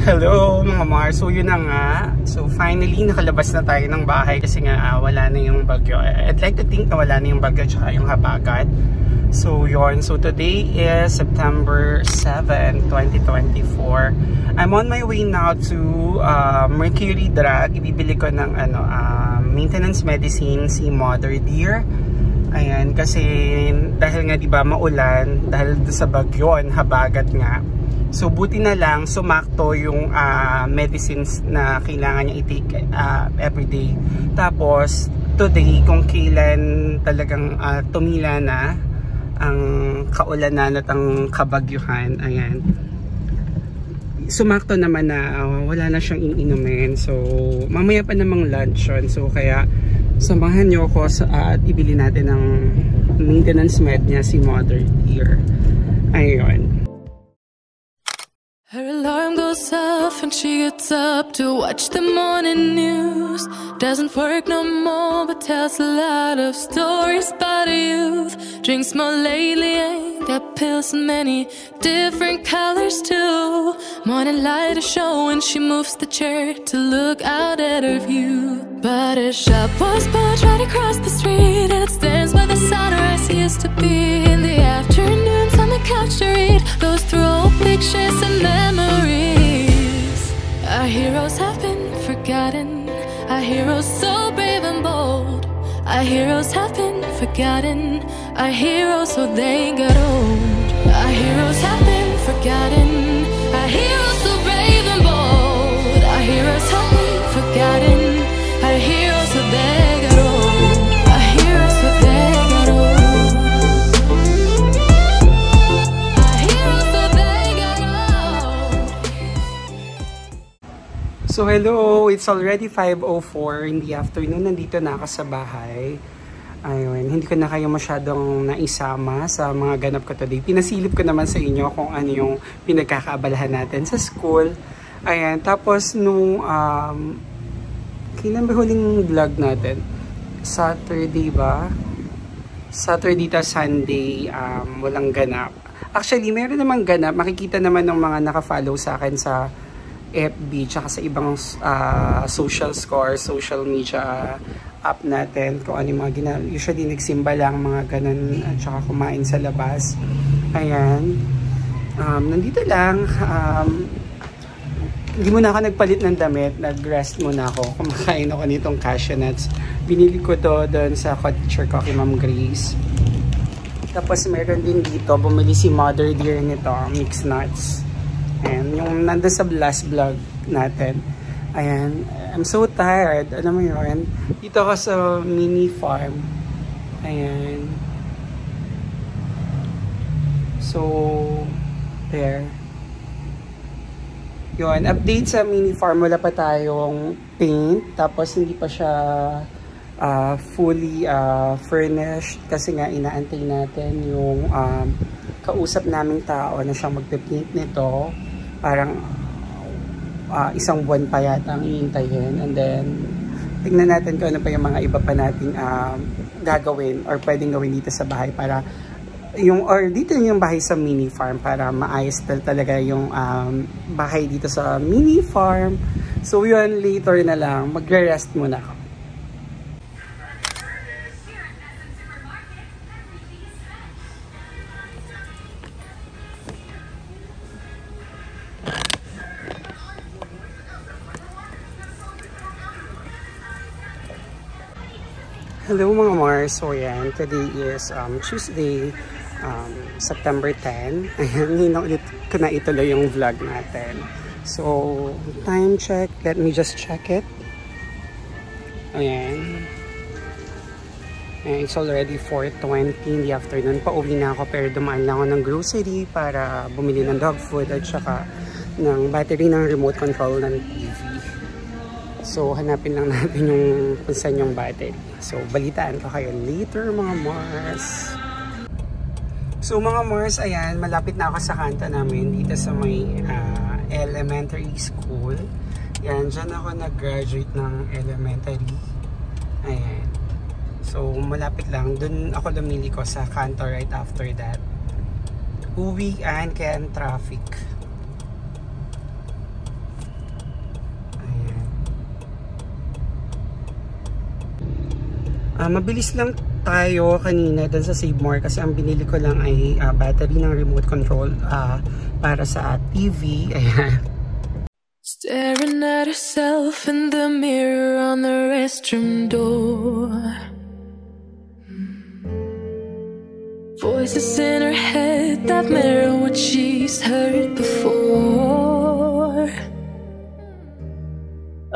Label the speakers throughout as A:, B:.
A: Hello mga Mars, so yun na nga. So finally nakalabas na tayo ng bahay kasi nga wala na yung bagyo. I'd like to think na wala na yung bagyo tsaka yung habagat. So yun, so today is September 7, 2024. I'm on my way now to Mercury Drug. Ibibili ko ng maintenance medicine si Mother Dear. Ayan, kasi dahil nga diba maulan, dahil sa bagyo, habagat nga. So buti na lang sumakto yung medicines na kailangan niya i-take everyday. Tapos today kung kailan talagang tumila na ang kaulanan at ang kabagyuhan, ayan, sumakto naman na wala na siyang iinumin. So mamaya pa namang lunch yun. So kaya samahan niyo ako at ibili natin ng maintenance med niya si Mother Dear. Ayun.
B: Her alarm goes off and she gets up to watch the morning news. Doesn't work no more but tells a lot of stories about her youth. Drinks more lately, ain't got pills in many different colors too. Morning light is showing, she moves the chair to look out at her view. But her shop was built right across the street, and it stands where the sunrise used to be. In the afternoons on the couch to read, goes through old pictures and memories. Our heroes have been forgotten, our heroes so brave and bold. Our heroes have been forgotten, our heroes so they got old. Our heroes have been forgotten, our heroes so brave and bold. Our heroes have been forgotten, our heroes so they got old. Our heroes so they got old. Our heroes so they got old.
A: So hello, it's already 5:04 in the afternoon. Nandito na ako sa bahay. Ayun, hindi ko na kayo masyadong naisama sa mga ganap ko today. Pinasilip ko naman sa inyo kung ano yung pinagkakaabalahan natin sa school. Ayan, tapos nung kailan ba huling vlog natin? Saturday ba? Saturday ta Sunday, walang ganap. Actually, meron namang ganap. Makikita naman ng mga naka-follow sa akin sa FB tsaka sa ibang social media app natin kung ano yung mga ginagawa. Usually nagsimba lang, mga ganun, at saka kumain sa labas. Ayan. Nandito lang. Hindi muna ako nagpalit ng damit. Nag-rest muna ako. Kumakain ako nitong cashew nuts. Binili ko to doon sa co-teacher ko kay Ma'am Grace. Tapos meron din dito, bumili si Mother Dear nito, mixed nuts. Ayan, yung nanda sa last vlog natin. Ayan, I'm so tired. Alam mo yun? Dito ako sa mini farm. Ayan. So, there. Yun, update sa mini farm. Wala pa tayong paint. Tapos hindi pa siya fully furnished. Kasi nga inaantay natin yung kausap naming tao na siyang magpe-paint nito. Parang isang buwan pa yata ang iintayin, and then tingnan natin kung ano pa yung mga iba pa nating gagawin or pwedeng gawin dito sa bahay para yung, or dito yung bahay sa mini farm para maayos talaga yung bahay dito sa mini farm. So yun, later na lang, magre-rest muna ako. Hello mga Mars, so yan, today is Tuesday, September 10. Ayan, ulit ko na ituloy yung vlog natin. So, time check, let me just check it. Ayan. And it's already 4:20 in the afternoon. Pauwi na ako pero dumaan lang ako ng grocery para bumili ng dog food at saka ng battery ng remote control ng TV. So, hanapin lang natin yung kung saan yung battery. So, balitaan ko kayo later mga Mars. So, mga Mars, ayan, malapit na ako sa kanto namin dito sa may elementary school. Yan, dyan ako nag-graduate ng elementary. Ayan. So, malapit lang. Doon ako lumili ko sa kanto right after that. Uwian, kaya ang traffic. Mabilis lang tayo kanina dun sa Save More kasi ang binili ko lang ay battery ng remote control para sa TV. Ayan.
B: Staring at herself in the mirror on the restroom door. Voices in her head that mirror what she's heard before.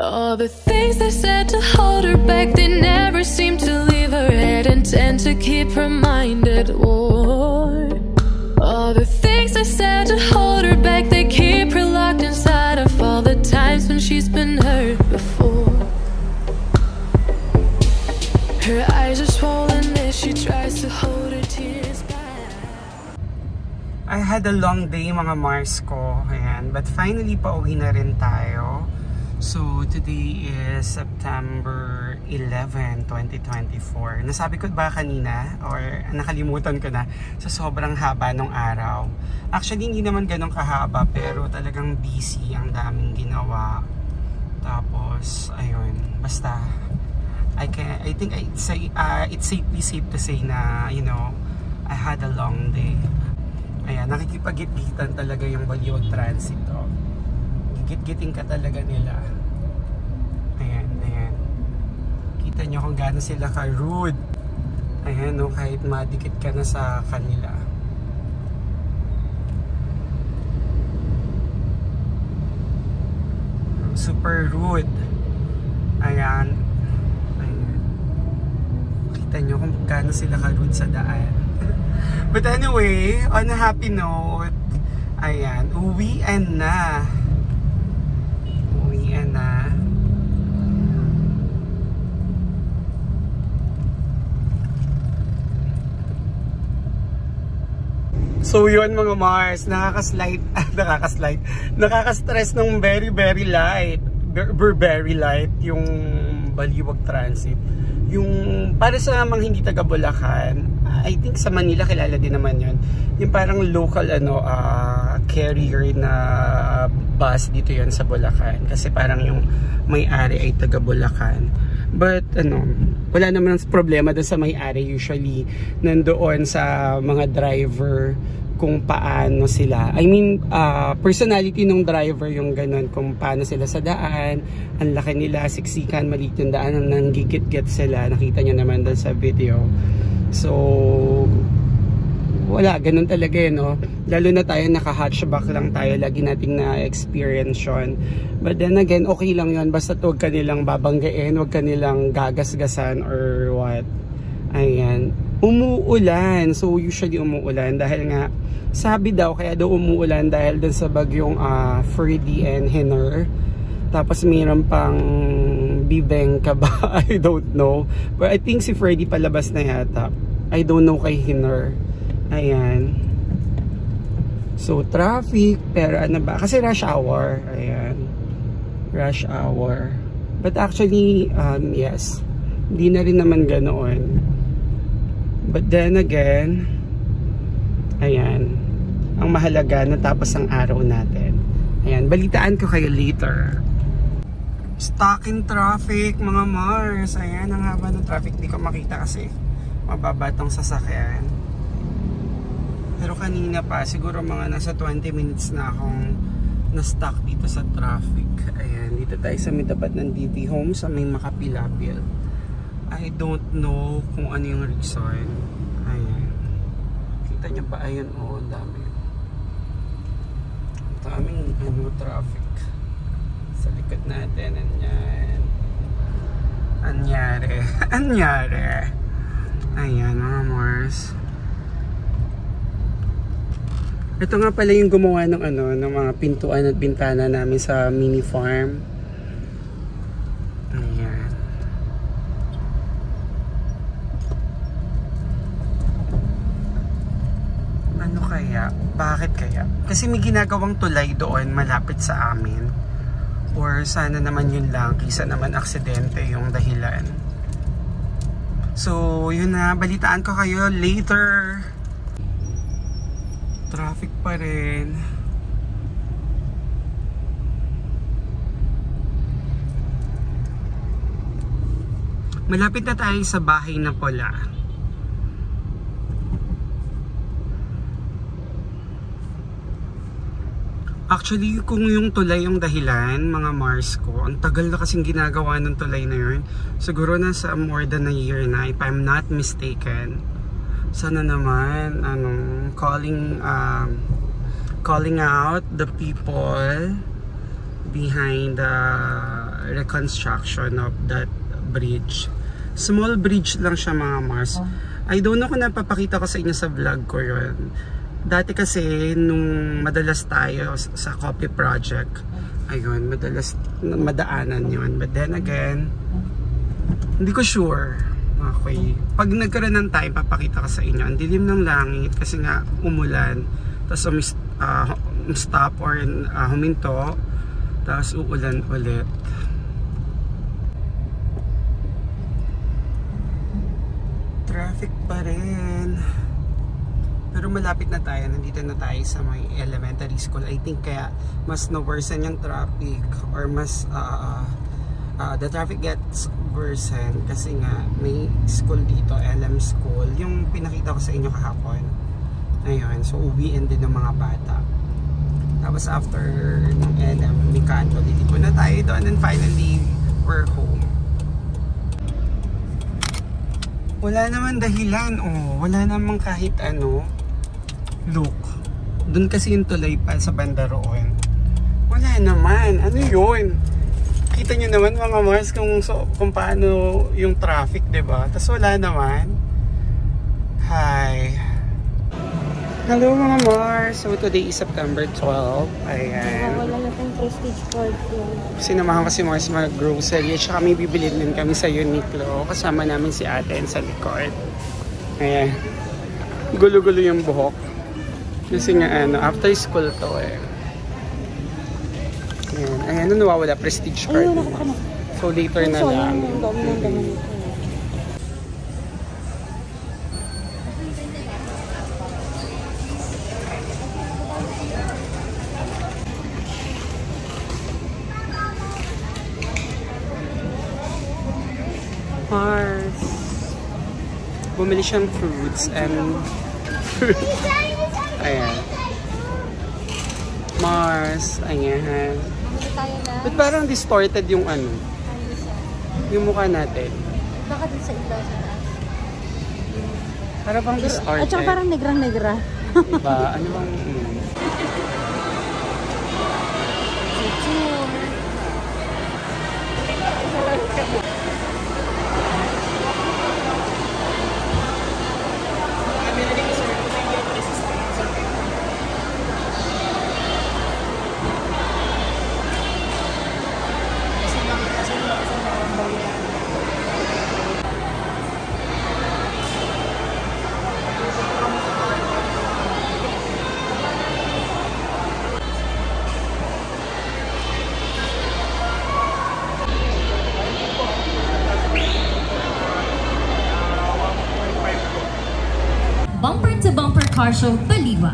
B: All the things they said to hold her back, they never seem to leave her head and tend to keep her mind at war. All the things they said to hold her back, they keep her locked inside of all the times when she's been hurt before. Her eyes are swollen as she tries to hold her tears back.
A: I had a long day mga Mars ko, ayan, but finally pauwi na rin tayo. So, today is September 11, 2024. Nasabi ko ba kanina or nakalimutan ko na sa sobrang haba ng araw. Actually, hindi naman ganun kahaba pero talagang busy, ang daming ginawa. Tapos, ayun, basta I think it's safe to say na, you know, I had a long day. Ayan, nakikipagit-gitan talaga yung Balyog Transit. Oh. Gigit-giting ka talaga nila. Ayan, ayan. Kita nyo kung gaano sila ka-rude. Ayan, no, kahit madikit ka na sa kanila. Super rude. Ayan. Ayan. Kita nyo kung gaano sila ka-rude sa daan. But anyway, on a happy note, ayan, uwian na. Uwian na. So yun mga Mars, nakaka-stress nung very light, very light yung Baliwag Transit. Yung para sa mga hindi taga Bulacan, I think sa Manila kilala din naman yun. Yung parang local carrier na bus dito yun sa Bulacan. Kasi parang yung may-ari ay taga Bulacan. But wala naman problema doon sa may-ari. Usually nandoon sa mga driver kung paano sila. I mean, personality ng driver yung ganun, kung paano sila sa daan, ang laki nila, siksikan, maliit yung daan, nanggigit-get sila, nakita nyo naman doon sa video. So, wala, ganun talaga yun, no? Lalo na tayo, naka-hatchback lang tayo, lagi nating na-experience yun. But then again, okay lang yun, basta huwag ka nilang babanggain, huwag ka nilang gagasgasan or what. Ayan. Umuulan. So usually umuulan dahil nga sabi daw kaya daw umuulan dahil dun sa bagyong Freddy and Hiner. Tapos mayroon pang Bibeng ka ba? I don't know. But I think si Freddy palabas na yata. I don't know kay Hiner. Ayan. So traffic, pero ano ba? Kasi rush hour. Ayan. Rush hour. But actually yes. Hindi na rin naman ganoon. But then again, ayan, ang mahalaga natapos ang araw natin. Ayan, balitaan ko kayo later. Stuck in traffic mga Mars. Ayan, ang haba ng traffic. Di ko makita kasi mababa tong sasakyan. Pero kanina pa, siguro mga nasa 20 minutes na akong na-stuck dito sa traffic. Ayan, dito tayo sa may tapat ng DV Home sa may Makapilapil. I don't know kung ano yung reason. Ayan. Kita nyo ba? Ayun, oh, dami. Daming traffic sa likod natin. Anyan. Anyari. Anyari. Ayan, mga Mars. Ito nga pala yung gumawa ng ng mga pintuan at bintana namin sa mini farm. Ayan. Ano kaya? Bakit kaya? Kasi may ginagawang tulay doon malapit sa amin. Or sana naman yun lang, kisa naman aksidente yung dahilan. So, yun na. Balitaan ko kayo later. Traffic pa rin. Malapit na tayo sa bahay na pula. Actually, kung yung tulay yung dahilan, mga Mars ko, ang tagal na kasing ginagawa ng tulay na yun. Siguro nasa more than a year na, if I'm not mistaken. Sana naman, calling out the people behind the reconstruction of that bridge. Small bridge lang siya, mga Mars. I don't know kung napapakita ko sa inyo sa vlog ko yun. Dati kasi nung madalas tayo sa coffee project, ayun, madalas madaanan yun. But then again, hindi ko sure. Okay. Pag nagkaroon ng time, papakita ko sa inyo. Ang dilim ng langit kasi nga umulan. Tapos stop or huminto. Tapos uulan ulit. Traffic pa rin. Pero malapit na tayo. Nandito na tayo sa may elementary school. I think kaya mas na-worsen yung traffic or mas the traffic gets worsen kasi nga may school dito, LM School. Yung pinakita ko sa inyo kahapon. Ayun. So uwiin din ng mga bata. Tapos after ng LM, may kanto. Dito na tayo doon and finally we're home. Wala naman dahilan, wala naman kahit ano. Look, doon kasi yung tulay pa sa banda roon. Wala naman, ano yun? Kita nyo naman mga Mars kung paano yung traffic, diba? Tapos wala naman. Hi. Hello mga Mars. So today is September 12. Ayan.
C: Wala na tayong Prestige card yun.
A: Sinamahan ko si Mars mag-grocery at saka may bibilin din kami sa Uniqlo. Kasama namin si ate sa likod. Ayan. Gulo-gulo yung buhok. Kasi nga after school to eh. Ayan. Ayan, nawawala Prestige card. So later na lang. Mars. Bumili siyang fruits and ayan. Mars. Ayan. But parang distorted yung ano. Yung mukha natin.
C: Baka din sa ilaw sa taas.
A: Parang bang distorted.
C: At saka parang negrang-negra.
A: Diba? Ano bang...
D: Bumper to Bumper Car Show Baliwa.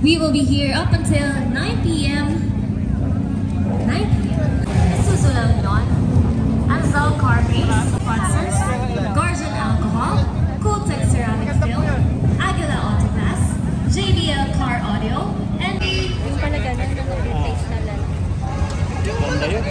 D: We will be here up until 9 p.m. 9 p.m. Isuzu La Union, Anzal Car Base, sponsors, Guardian Alcohol, Cooltech Ceramic Film, Aguila Autopass, JBL Car Audio, and
C: Yung pala ganun na replace na lang.
E: Ganda yun,